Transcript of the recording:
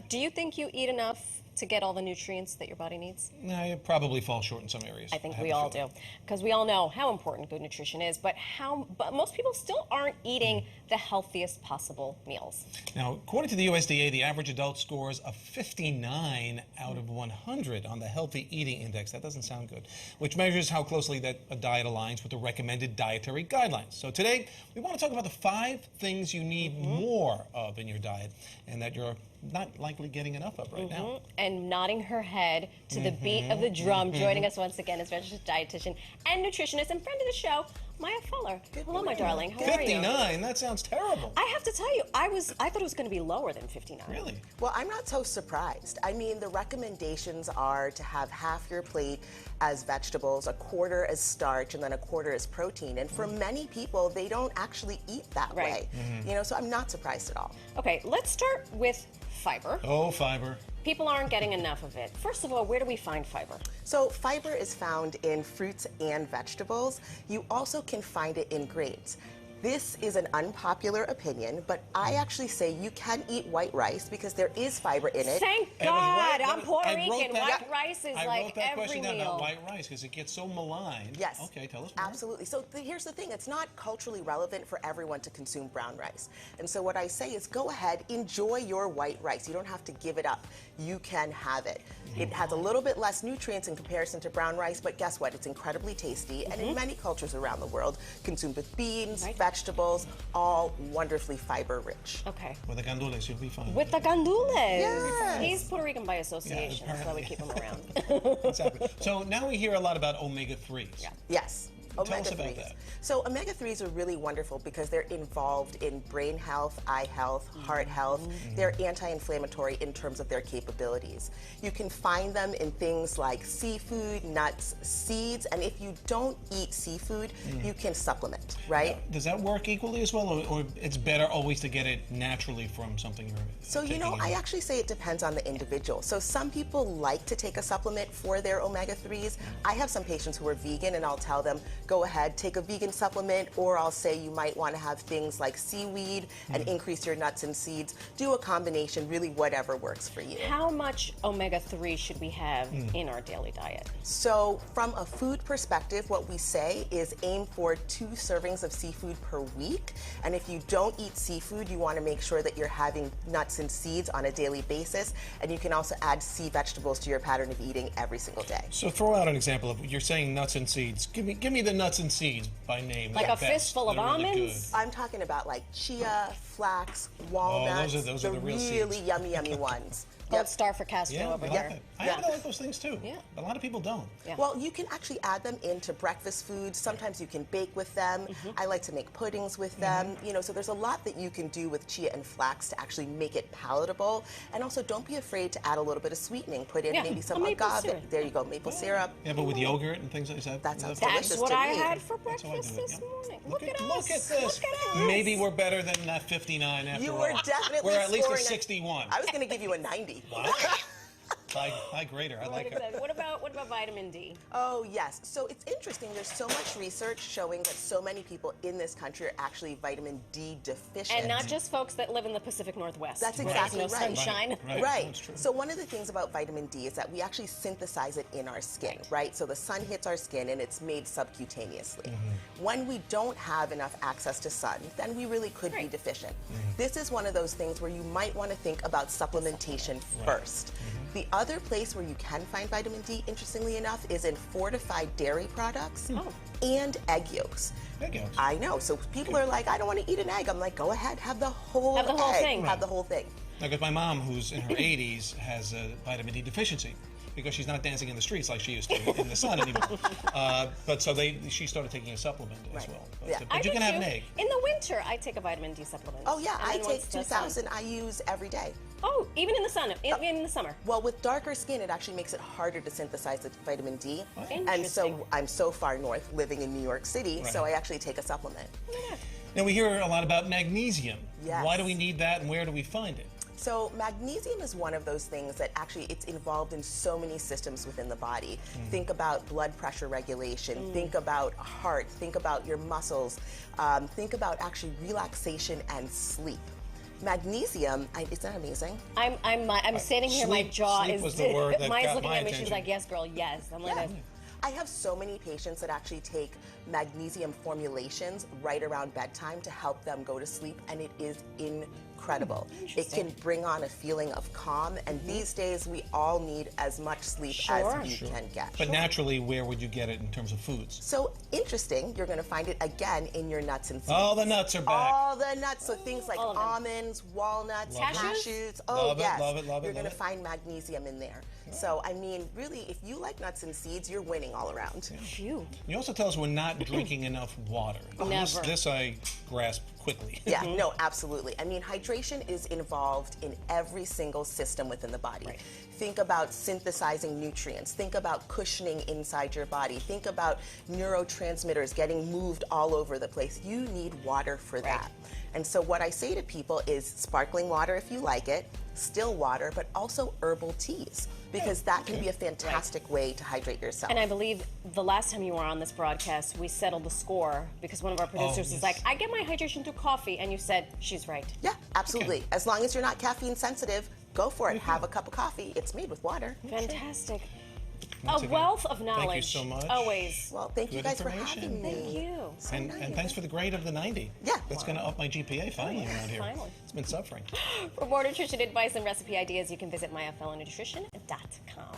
Do you think you eat enough to get all the nutrients that your body needs? No, you probably fall short in some areas. I think we all do, because we all know how important good nutrition is, but most people still aren't eating the healthiest possible meals. Now, according to the USDA, the average adult scores a 59 out of 100 on the Healthy Eating Index. That doesn't sound good, which measures how closely that a diet aligns with the recommended dietary guidelines. So today, we want to talk about the 5 things you need more of in your diet and that you're not likely getting enough of right now. And nodding her head to the beat of the drum, joining us once again is registered dietitian and nutritionist and friend of the show, Maya Fuller. Hello, my darling. How are you? 59? That sounds terrible. I have to tell you, I thought it was going to be lower than 59. Really? Well, I'm not so surprised. I mean, the recommendations are to have half your plate as vegetables, a quarter as starch, and then a quarter as protein. And for many people, they don't actually eat that way. You know, so I'm not surprised at all. Okay, let's start with fiber. Oh, fiber. People aren't getting enough of it. First of all, where do we find fiber? So fiber is found in fruits and vegetables. You also can find it in grains. This is an unpopular opinion, but I actually say you can eat white rice because there is fiber in it. Thank God! I'm Puerto Rican. White rice is like every meal. I wrote that question down about white rice because it gets so maligned. Yes. Okay, tell us more. Absolutely. So here's the thing. It's not culturally relevant for everyone to consume brown rice. And so what I say is go ahead, enjoy your white rice. You don't have to give it up. You can have it. It has a little bit less nutrients in comparison to brown rice, but guess what? It's incredibly tasty. And in many cultures around the world, consumed with beans, vegetables, all wonderfully fiber rich. Okay. With the gandules, you'll be fine. With the gandules. Yes. He's Puerto Rican by association. That's why we keep him around. Exactly. So now we hear a lot about omega-3s. Yeah. Yes. Tell us about that. So omega-3s are really wonderful because they're involved in brain health, eye health, heart health. They're anti-inflammatory in terms of their capabilities. You can find them in things like seafood, nuts, seeds, and if you don't eat seafood, you can supplement, right? Now, does that work equally as well, or it's better always to get it naturally from something you're So, you know, I actually say it depends on the individual. So some people like to take a supplement for their omega-3s. I have some patients who are vegan, and I'll tell them, go ahead, take a vegan supplement, or I'll say you might want to have things like seaweed and increase your nuts and seeds. Do a combination, really whatever works for you. How much omega-3 should we have in our daily diet? So from a food perspective, what we say is aim for 2 servings of seafood per week. And if you don't eat seafood, you want to make sure that you're having nuts and seeds on a daily basis. And you can also add sea vegetables to your pattern of eating every single day. So throw out an example of, you're saying nuts and seeds. Give me the nuts and seeds by name. Like a fistful of almonds? I'm talking about like chia, flax, walnuts. Those are the real really seeds. yummy ones. Gold star for Castro Yeah, over I here. like that. I happen to like those things too. Yeah. A lot of people don't. Yeah. Well, you can actually add them into breakfast foods. Sometimes you can bake with them. I like to make puddings with them. You know, so there's a lot that you can do with chia and flax to actually make it palatable. And also, don't be afraid to add a little bit of sweetening. Put in maybe some maple agave. syrup. There you go, maple syrup. Yeah, but with yogurt and things like that. That sounds That's delicious what to I me. had for That's how I breakfast do it, this yeah. morning. Look at us. Look at this. Look at us. Maybe we're better than that 59 after You all. were definitely We're at least a scoring 61. I was going to give you a 90. Wow. High grader. I like her. What about vitamin D? Oh, yes. So it's interesting. There's so much research showing that so many people in this country are actually vitamin D deficient. And not just folks that live in the Pacific Northwest. That's where exactly there's no right. sunshine. Right. That's true. So one of the things about vitamin D is that we actually synthesize it in our skin, right? So the sun hits our skin and it's made subcutaneously. When we don't have enough access to sun, then we really could be deficient. This is one of those things where you might want to think about supplementation first. The other place where you can find vitamin D, interestingly enough, is in fortified dairy products and egg yolks. Egg yolks. I know. So people are like, I don't want to eat an egg. I'm like, go ahead, have the whole Have the whole egg. thing. Have the whole thing. Now, because my mom, who's in her 80s, has a vitamin D deficiency because she's not dancing in the streets like she used to in the sun anymore. But so she started taking a supplement as well. But, but you can have an egg. In the winter, I take a vitamin D supplement. Oh yeah, And I then take once the sun- 2000. I use every day. Oh, even in the sun, in the summer. Well, with darker skin, it actually makes it harder to synthesize the vitamin D. And Interesting. so I'm so far north, living in New York City, so I actually take a supplement. Now, we hear a lot about magnesium. Yes. Why do we need that and where do we find it? So magnesium is one of those things that actually it's involved in so many systems within the body. Think about blood pressure regulation, think about heart, think about your muscles, think about actually relaxation and sleep. Magnesium, isn't that amazing? I'm sitting here, my jaw sleep is. was the word that Mine's got looking my at me. She's attention. like, yes, girl, yes. I'm like, I have so many patients that actually take magnesium formulations right around bedtime to help them go to sleep, and it is incredible. It can bring on a feeling of calm, and these days we all need as much sleep as we can get. But naturally, where would you get it in terms of foods? So interesting, you're going to find it again in your nuts and seeds. All the nuts are back. All the nuts, so things like almonds, walnuts, cashews. Oh, Love it, yes. love it, love it, You're going to love it. find magnesium in there. So, I mean, really, if you like nuts and seeds, you're winning all around. phew. You also tell us we're not drinking enough water. Never. This I grasp quickly. Yeah, no, absolutely. I mean, hydration is involved in every single system within the body. Right. Think about synthesizing nutrients. Think about cushioning inside your body. Think about neurotransmitters getting moved all over the place. You need water for that. And so what I say to people is sparkling water if you like it, still water, but also herbal teas, because that can be a fantastic way to hydrate yourself. And I believe the last time you were on this broadcast, we settled the score because one of our producers was like, I get my hydration through coffee. And you said, she's right. Yeah, absolutely. As long as you're not caffeine sensitive, go for it. Have a cup of coffee. It's made with water. Fantastic. Once A again, wealth of knowledge. Thank you so much. Always. Well, thank you Good guys for information. having me. Thank you. So And nice. thanks for the grade of the 90. Yeah. That's going to up my GPA finally around here. Finally. It's been suffering. For more nutrition advice and recipe ideas, you can visit myfellownutrition.com.